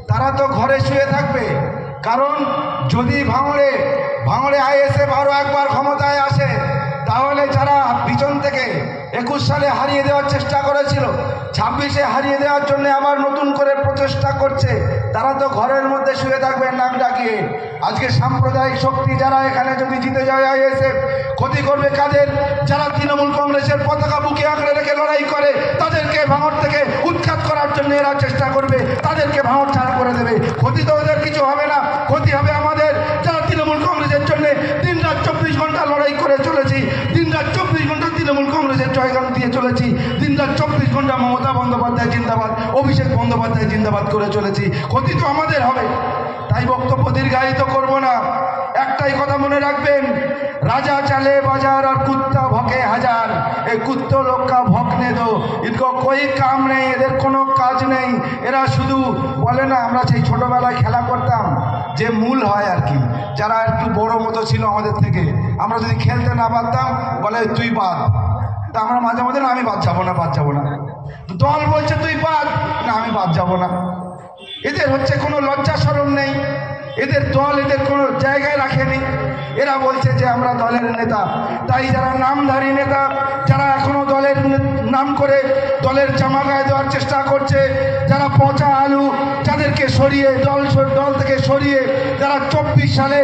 তারা তো ঘরে শুয়ে থাকবে। কারণ যদি ভাঙড়ে আইএসএফ আরও একবার ক্ষমতায় আসে, তাহলে যারা পিছন থেকে 21 সালে হারিয়ে দেওয়ার চেষ্টা করেছিল, 26-এ হারিয়ে দেওয়ার জন্য আবার নতুন করে প্রচেষ্টা করছে, তারা তো ঘরের মধ্যে শুয়ে থাকবে নাক ডাকিয়ে। আজকে সাম্প্রদায়িক শক্তি যারা এখানে যদি জিতে যায় আইএসএফ, ক্ষতি করবে কাদের? যারা তৃণমূল কংগ্রেসের পতাকা বুকে আঁকড়ে রেখে লড়াই করে, তাদেরকে ভাঙড় থেকে উৎখাত করার জন্য এরা চেষ্টা করবে, তাদেরকে ভাঙড় ছাড়া করে দেবে। ক্ষতি তো ওদের কিছু হবে না, ক্ষতি হবে আমাদের, যারা তৃণমূল কংগ্রেসের জন্য দিনরাত 24 ঘন্টা লড়াই করে চলেছি, দিনরাত 24 ঘন্টা তৃণমূল কংগ্রেসের জয়গান দিয়ে চলেছি, দিনরাত 24 ঘন্টা মমতা বন্দ্যোপাধ্যায় জিন্দাবাদ, অভিষেক বন্দ্যোপাধ্যায় জিন্দাবাদ করে চলেছি। ক্ষতি তো আমাদের হবে। তাই বক্তব্য দীর্ঘায়িত করব না, একটাই কথা মনে রাখবেন, রাজা চালে বাজার আর কুত্তা ভকে হাজার, এই কুত্তো লোকা ভকনে দো, ইনকো কোই কাম নেই, এদের কোনো কাজ নেই। এরা শুধু বলে না, আমরা সেই ছোটোবেলায় খেলা করতাম, যে মূল হয় আর কি, যারা একটু বড় মতো ছিল আমাদের থেকে, আমরা যদি খেলতে না পারতাম বলে তুই বাদ, তা আমরা মাঝে মাঝে না আমি বাদ যাবো না, দল বলছে তুই বাদ, না আমি বাদ যাবো না। এদের হচ্ছে কোনো লজ্জা শরম নেই, এদের দল এদের কোনো জায়গায় রাখেনি। এরা বলছে যে আমরা দলের নেতা। তাই যারা নামধারী নেতা, যারা এখনো দলের নাম করে দলের জামা গায়ে দেওয়ার চেষ্টা করছে, যারা পচা আলু, যাদেরকে সরিয়ে দল থেকে সরিয়ে, যারা 24 সালে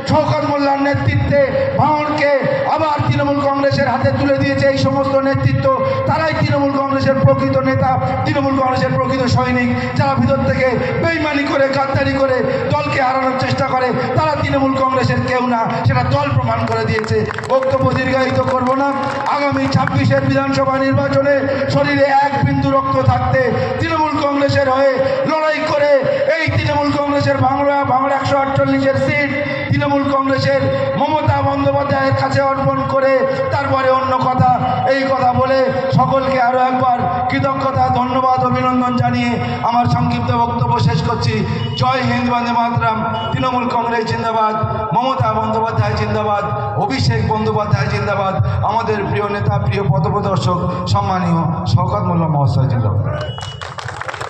শওকত মোল্লার নেতৃত্বে ভাঙড়কে আবার তৃণমূল কংগ্রেসের হাতে তুলে দিয়েছে, এই সমস্ত নেতৃত্ব তারাই তৃণমূল কংগ্রেসের প্রকৃত নেতা, তৃণমূল কংগ্রেসের প্রকৃত সৈনিক। যারা ভিতর থেকে বেইমানি করে, গাদ্দারি করে দলকে হারানোর চেষ্টা করে, তারা তৃণমূল কংগ্রেসের কেউ না, সেটা দল প্রমাণ করে দিয়েছে। বক্তব্য দীর্ঘায়িত করব না। আগামী 26-এর বিধানসভা নির্বাচনে শরীরে এক বিন্দু রক্ত থাকতে তৃণমূল কংগ্রেসের হয়ে লড়াই করে এই তৃণমূল কংগ্রেসের ভাঙড় 148-এর সিট তৃণমূল কংগ্রেসের মমতা বন্দ্যোপাধ্যায়ের কাছে অর্পণ করে তারপরে অন্য কথা, এই কথা বলে সকলকে আরও একবার কৃতজ্ঞতা, ধন্যবাদ, অভিনন্দন জানিয়ে আমার সংক্ষিপ্ত বক্তব্য শেষ করছি। জয় হিন্দ, বন্দে মাতরম। তৃণমূল কংগ্রেস জিন্দাবাদ, মমতা বন্দ্যোপাধ্যায় জিন্দাবাদ, অভিষেক বন্দ্যোপাধ্যায় জিন্দাবাদ, আমাদের প্রিয় নেতা, প্রিয় পথপ্রদর্শক, সম্মানীয় শওকত মোল্লা মহাশয় জিন্দাবাদ।